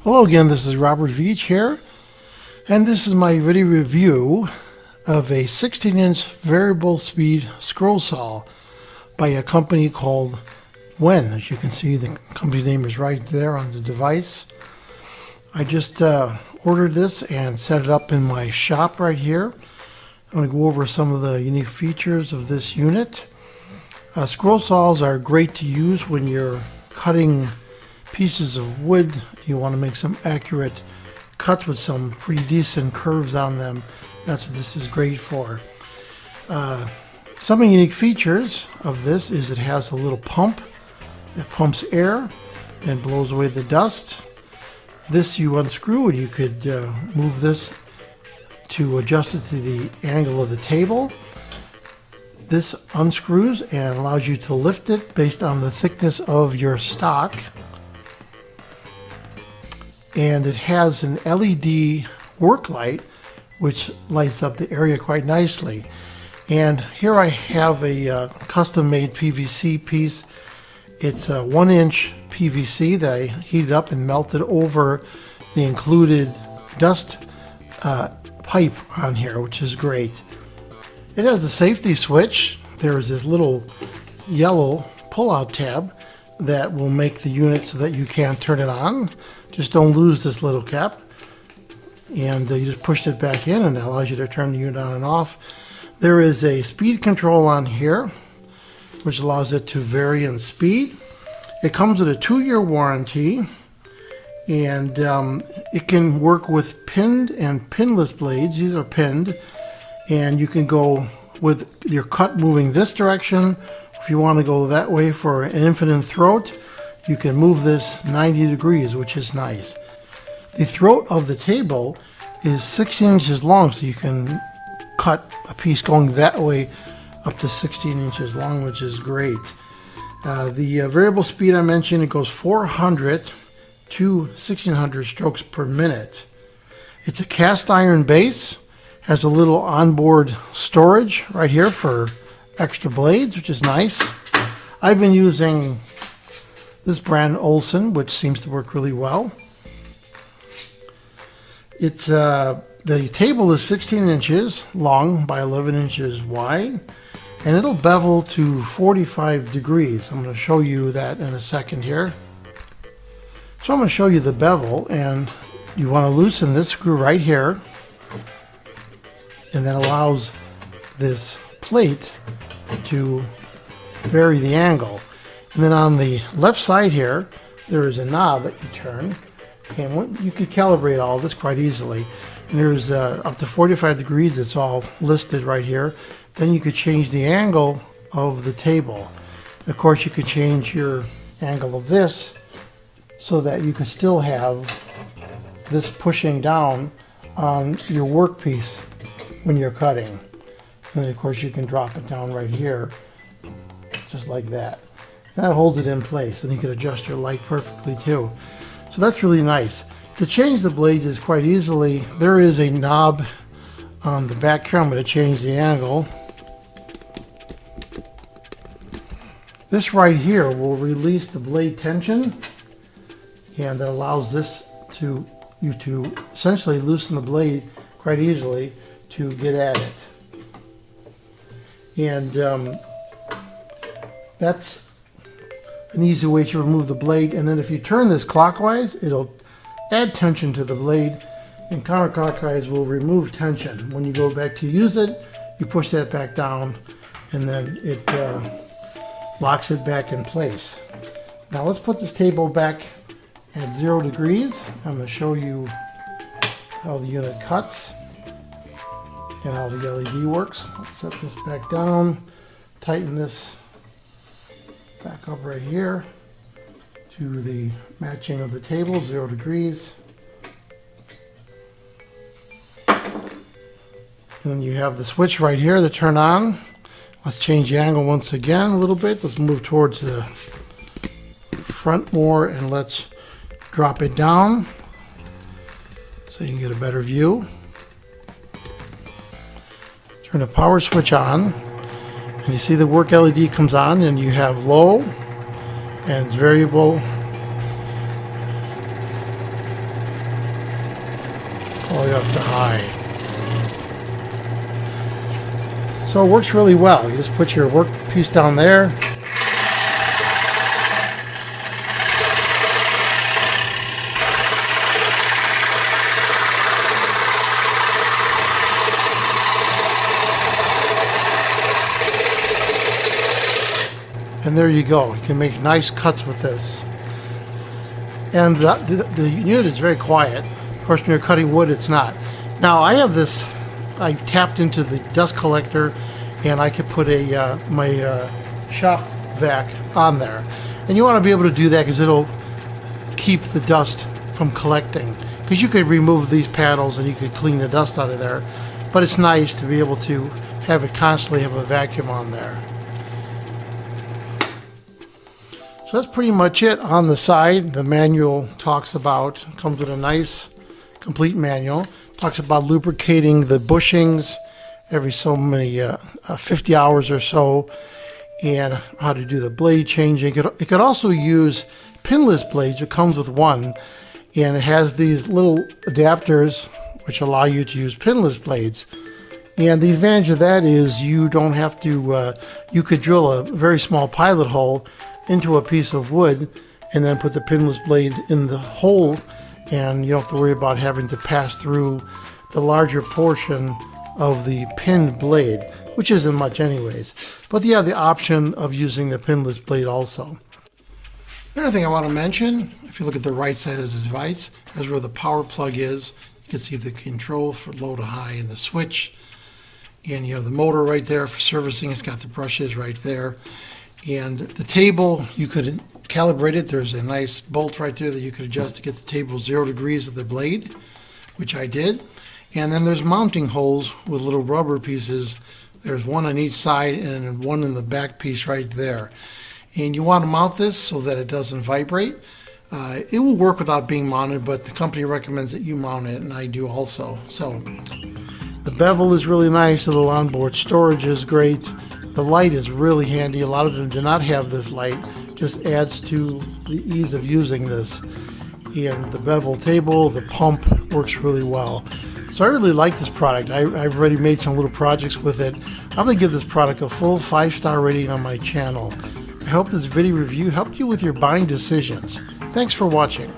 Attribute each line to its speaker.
Speaker 1: Hello again, this is Robert Veach here, and this is my video review of a 16-inch variable speed scroll saw by a company called WEN. As you can see, the company name is right there on the device. I just ordered this and set it up in my shop right here. I'm going to go over some of the unique features of this unit. Scroll saws are great to use when you're cutting pieces of wood. You want to make some accurate cuts with some pretty decent curves on them. That's what this is great for. Some unique features of this is it has a little pump that pumps air and blows away the dust. This you unscrew and you could move this to adjust it to the angle of the table. This unscrews and allows you to lift it based on the thickness of your stock. And it has an LED work light which lights up the area quite nicely. And here I have a custom-made PVC piece. It's a 1-inch PVC that I heated up and melted over the included dust pipe on here, which is great. It has a safety switch. There's this little yellow pull-out tab that will make the unit so that you can't turn it on. Just don't lose this little cap. And you just push it back in and it allows you to turn the unit on and off. There is a speed control on here, which allows it to vary in speed. It comes with a 2-year warranty, and it can work with pinned and pinless blades. These are pinned, and you can go with your cut moving this direction. If you want to go that way for an infinite throat, you can move this 90 degrees, which is nice. The throat of the table is 16 inches long, so you can cut a piece going that way up to 16 inches long, which is great. The variable speed I mentioned, it goes 400 to 1600 strokes per minute. It's a cast iron base, has a little onboard storage right here for extra blades, which is nice. I've been using this brand Olson, which seems to work really well. It's the table is 16 inches long by 11 inches wide, and it'll bevel to 45 degrees. I'm going to show you that in a second here. So I'm going to show you the bevel, and you want to loosen this screw right here, and that allows this plate to vary the angle. And then on the left side here, there is a knob that you turn, and you could calibrate all of this quite easily. And there's up to 45 degrees. It's all listed right here. Then you could change the angle of the table. And of course, you could change your angle of this so that you could still have this pushing down on your workpiece when you're cutting. And then of course you can drop it down right here, just like that. And that holds it in place, and you can adjust your light perfectly too. So that's really nice. To change the blades is quite easily. There is a knob on the back here. I'm going to change the angle. This right here will release the blade tension, and that allows you to essentially loosen the blade quite easily to get at it. And that's an easy way to remove the blade. And then if you turn this clockwise, it'll add tension to the blade, and counterclockwise will remove tension. When you go back to use it, you push that back down, and then it locks it back in place. Now let's put this table back at 0 degrees. I'm going to show you how the unit cuts and how the LED works. Let's set this back down, tighten this back up right here to the matching of the table, 0 degrees. And then you have the switch right here to turn on. Let's change the angle once again a little bit. Let's move towards the front more, and let's drop it down so you can get a better view. Turn the power switch on, and you see the work LED comes on, and you have low and it's variable all the way up to high. So it works really well. You just put your workpiece down there. And there you go. You can make nice cuts with this. And the unit is very quiet. Of course, when you're cutting wood, it's not. Now, I have this, I've tapped into the dust collector, and I could put my shop vac on there. And you want to be able to do that because it'll keep the dust from collecting. Because you could remove these panels and you could clean the dust out of there. But it's nice to be able to have it constantly have a vacuum on there. So that's pretty much it on the side. The manual comes with a nice complete manual. Talks about lubricating the bushings every so many 50 hours or so, and how to do the blade changing. It could also use pinless blades. It comes with one, and it has these little adapters which allow you to use pinless blades. And the advantage of that is you don't have to, you could drill a very small pilot hole into a piece of wood and then put the pinless blade in the hole, and you don't have to worry about having to pass through the larger portion of the pinned blade, which isn't much anyways. But you have the option of using the pinless blade also. Another thing I want to mention, if you look at the right side of the device, is where the power plug is. You can see the control for low to high and the switch. And you have the motor right there for servicing. It's got the brushes right there. And the table, you could calibrate it. There's a nice bolt right there that you could adjust to get the table 0 degrees of the blade, which I did. And then there's mounting holes with little rubber pieces. There's one on each side and one in the back piece right there. And you want to mount this so that it doesn't vibrate. It will work without being mounted, but the company recommends that you mount it, and I do also. So the bevel is really nice. The little onboard storage is great. The light is really handy. A lot of them do not have this light. Just adds to the ease of using this. And the bevel table, the pump works really well. So I really like this product. I've already made some little projects with it. I'm going to give this product a full 5-star rating on my channel. I hope this video review helped you with your buying decisions. Thanks for watching.